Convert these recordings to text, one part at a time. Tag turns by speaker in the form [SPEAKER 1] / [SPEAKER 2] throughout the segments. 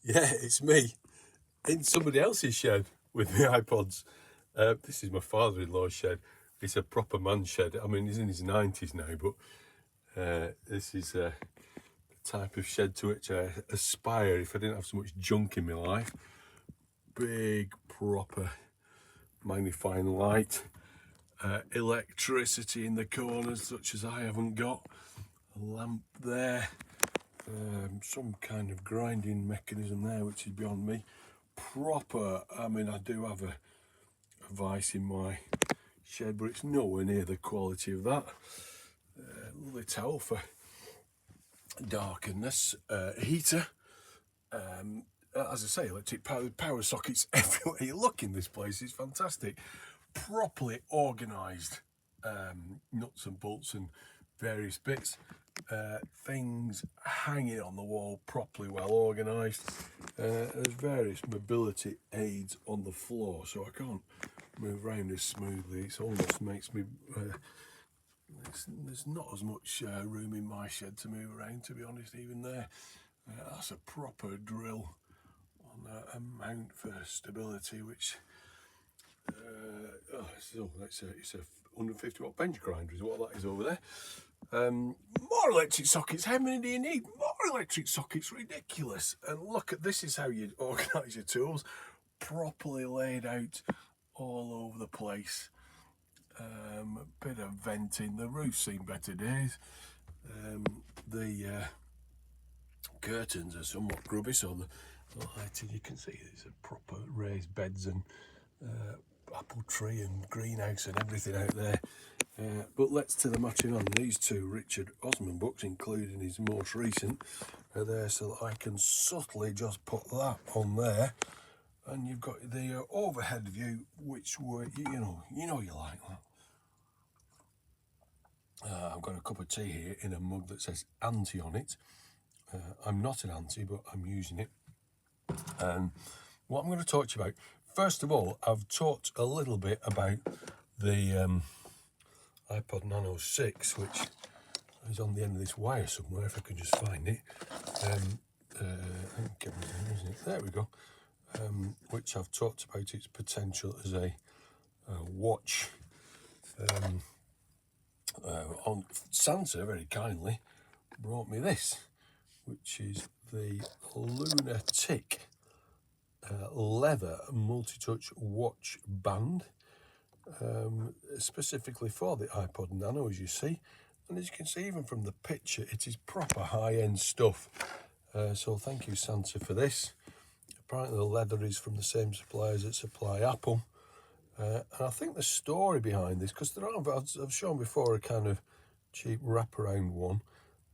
[SPEAKER 1] Yeah, it's me in somebody else's shed with the iPods. This is my father-in-law's shed. It's a proper man shed. I mean, he's in his 90s now, but this is the type of shed to which I aspire if I didn't have so much junk in my life. Big, proper magnifying light, electricity in the corners such as I haven't got, a lamp there, some kind of grinding mechanism there which is beyond me. Proper, I mean, I do have a vice in my shed, but it's nowhere near the quality of that. Lovely towel for darkness, heater, as I say, electric power sockets everywhere you look in this place. It's fantastic. Properly organised nuts and bolts and various bits, things hanging on the wall, properly well organised. There's various mobility aids on the floor, so I can't move around as smoothly. It almost makes me there's not as much room in my shed to move around, to be honest, even there. That's a proper drill on a mount for stability, which it's a 150 watt bench grinder is what that is over there. More electric sockets. How many do you need? More electric sockets. Ridiculous. And look at this, is how you organise your tools, properly laid out all over the place. A bit of venting. The roof's seen better days. The curtains are somewhat grubby, so the lighting, you can see it's a proper raised beds and apple tree and greenhouse and everything out there. But let's to the matching on. These two Richard Osman books, including his most recent, are there so that I can subtly just put that on there, and you've got the overhead view, which were you know you like that. I've got a cup of tea here in a mug that says anti on it. I'm not an anti, but I'm using it. What I'm going to talk to you about, first of all, I've talked a little bit about the Ipod Nano 6, which is on the end of this wire somewhere, if I can just find it. There we go. Which I've talked about its potential as a watch. On Santa very kindly brought me this, which is the LunaTik leather multi-touch watch band, specifically for the Ipod Nano, as you see. And as you can see, even from the picture, it is proper high-end stuff. So thank you, Santa, for this. Apparently the leather is from the same suppliers that supply Apple. And I think the story behind this, because I've shown before a kind of cheap wraparound one,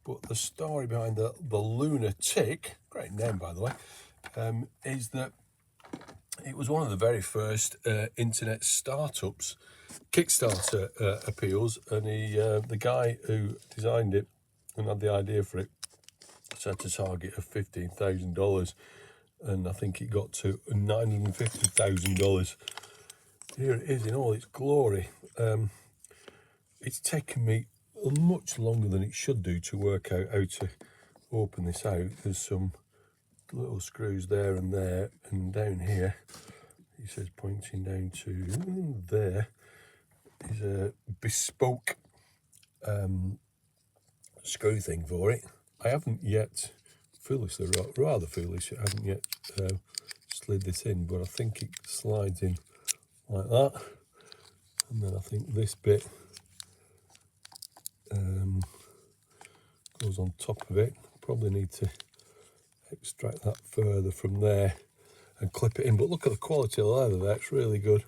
[SPEAKER 1] but the story behind the LunaTik, great name by the way, is that it was one of the very first internet startups, Kickstarter appeals, and the guy who designed it and had the idea for it set a target of $15,000, and I think it got to $950,000. Here it is in all its glory. It's taken me much longer than it should do to work out how to open this out. There's some little screws there and there, and down here, he says, pointing down to there, is a bespoke screw thing for it. I haven't yet, foolishly, rather foolish, I haven't yet slid this in, but I think it slides in like that, and then I think this bit goes on top of it. Probably need to extract that further from there and clip it in, but look at the quality of the leather there, it's really good.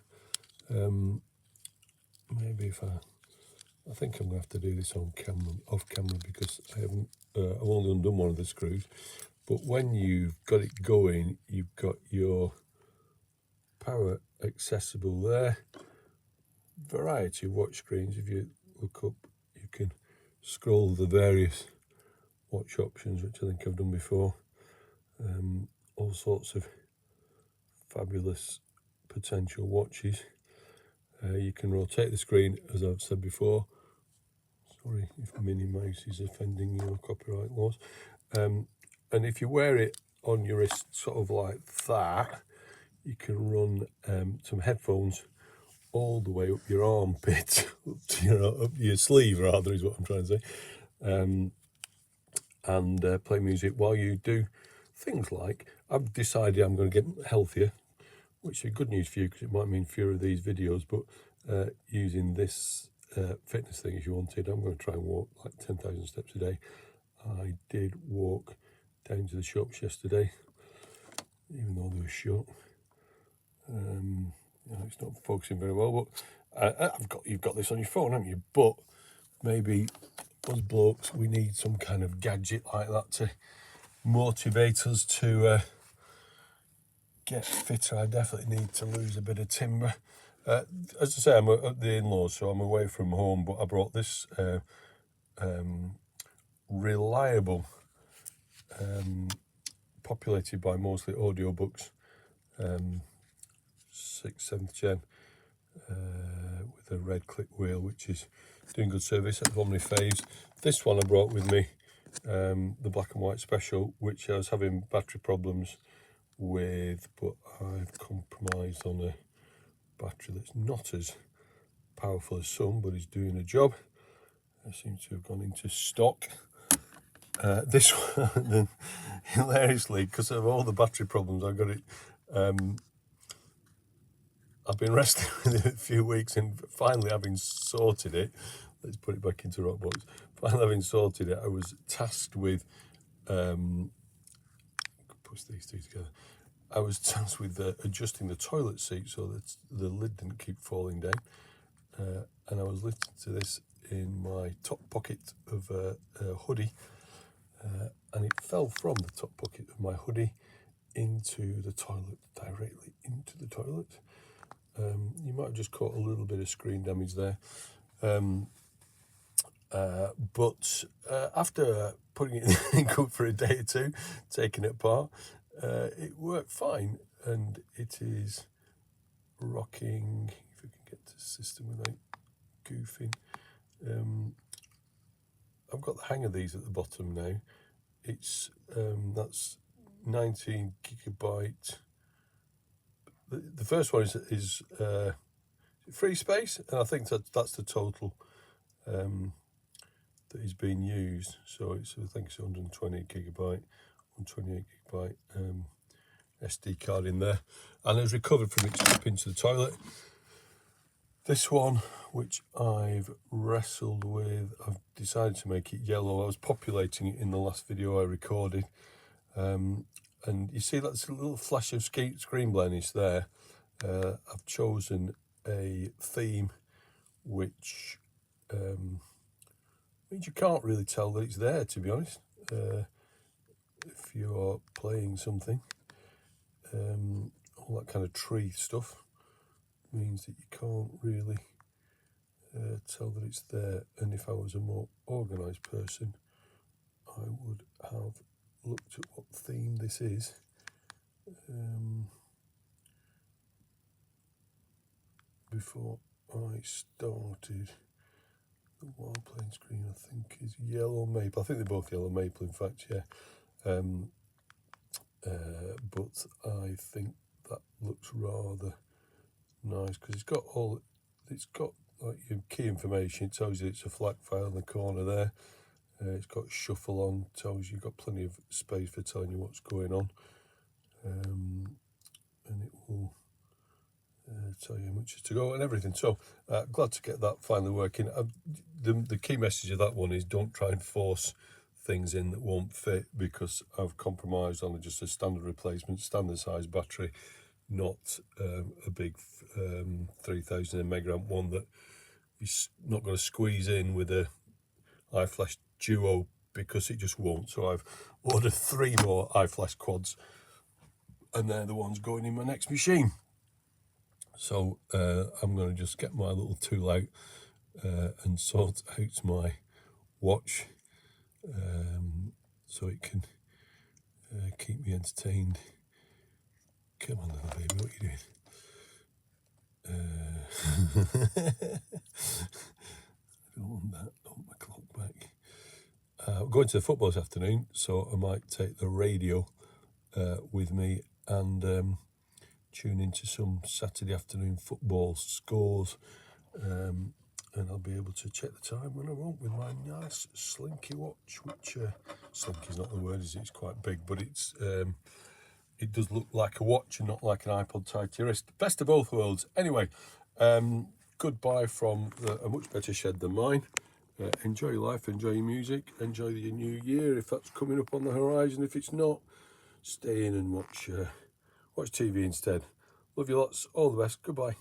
[SPEAKER 1] Maybe if I think I'm going to have to do this on camera, off camera, because I've only undone one of the screws. But when you've got it going, you've got your power accessible there. Variety of watch screens. If you look up, you can scroll the various watch options, which I think I've done before. All sorts of fabulous potential watches. You can rotate the screen, as I've said before. Sorry if Minnie Mouse is offending your copyright laws. And if you wear it on your wrist, sort of like that, you can run some headphones all the way up your armpit, up your sleeve rather, is what I'm trying to say, and play music while you do things like, I've decided I'm going to get healthier, which is good news for you because it might mean fewer of these videos, but using this fitness thing, if you wanted, I'm going to try and walk like 10,000 steps a day. I did walk down to the shops yesterday, even though they were shut. It's not focusing very well, but you've got this on your phone, haven't you? But maybe us blokes, we need some kind of gadget like that to motivate us to get fitter. I definitely need to lose a bit of timber. As I say, I'm at the in-laws, so I'm away from home, but I brought this reliable, populated by mostly audiobooks, 6th, 7th gen, with a red click wheel, which is doing good service. That's one of my faves. This one I brought with me, the black and white special, which I was having battery problems with, but I've compromised on a battery that's not as powerful as some, but is doing a job. I seem to have gone into stock. This one, hilariously, because of all the battery problems, I got it. I've been wrestling with it a few weeks, and finally having sorted it, let's put it back into Rockbox. Finally having sorted it, I was tasked with, push these two together. I was tasked with adjusting the toilet seat so that the lid didn't keep falling down. And I was listening to this in my top pocket of a hoodie, and it fell from the top pocket of my hoodie into the toilet, directly into the toilet. You might have just caught a little bit of screen damage there. But after putting it in good for a day or two, taking it apart, it worked fine, and it is rocking. If we can get to the system without goofing. I've got the hang of these at the bottom now. It's that's 19 gigabyte. The first one is free space, and I think that's the total that is being used. So I think it's 120 gigabyte, 128 gigabyte SD card in there, and it's recovered from its trip into the toilet. This one, which I've wrestled with, I've decided to make it yellow. I was populating it in the last video I recorded, and you see that's a little flash of screen blemish there. I've chosen a theme which means you can't really tell that it's there, to be honest. If you're playing something, all that kind of tree stuff means that you can't really tell that it's there. And if I was a more organised person, I would have looked at what theme this is. Before I started. The wild plain screen, I think, is yellow maple. I think they're both yellow maple, in fact, yeah. But I think that looks rather nice because it's got like your key information. It tells you it's a FLAC file in the corner there. It's got shuffle on, tells you've got plenty of space for telling you what's going on. And it will tell you how much is to go and everything. So glad to get that finally working. The key message of that one is don't try and force things in that won't fit, because I've compromised on just a standard replacement, standard size battery, not a big 3000 mAh one that is not going to squeeze in with a iFlash Duo, because it just won't. So I've ordered 3 more iFlash quads, and they're the ones going in my next machine. So I'm going to just get my little tool out and sort out my watch, so it can keep me entertained. Come on, little baby, what are you doing? I don't want that. I want my clock back. We're going to the football this afternoon, so I might take the radio with me and tune into some Saturday afternoon football scores, and I'll be able to check the time when I want with my nice slinky watch, which slinky's not the word, is it? It's quite big, but it's it does look like a watch and not like an iPod tied to your wrist. Best of both worlds. Anyway, goodbye from a much better shed than mine. Enjoy your life, enjoy your music, enjoy your new year if that's coming up on the horizon. If it's not, stay in and watch TV instead. Love you lots, all the best, goodbye.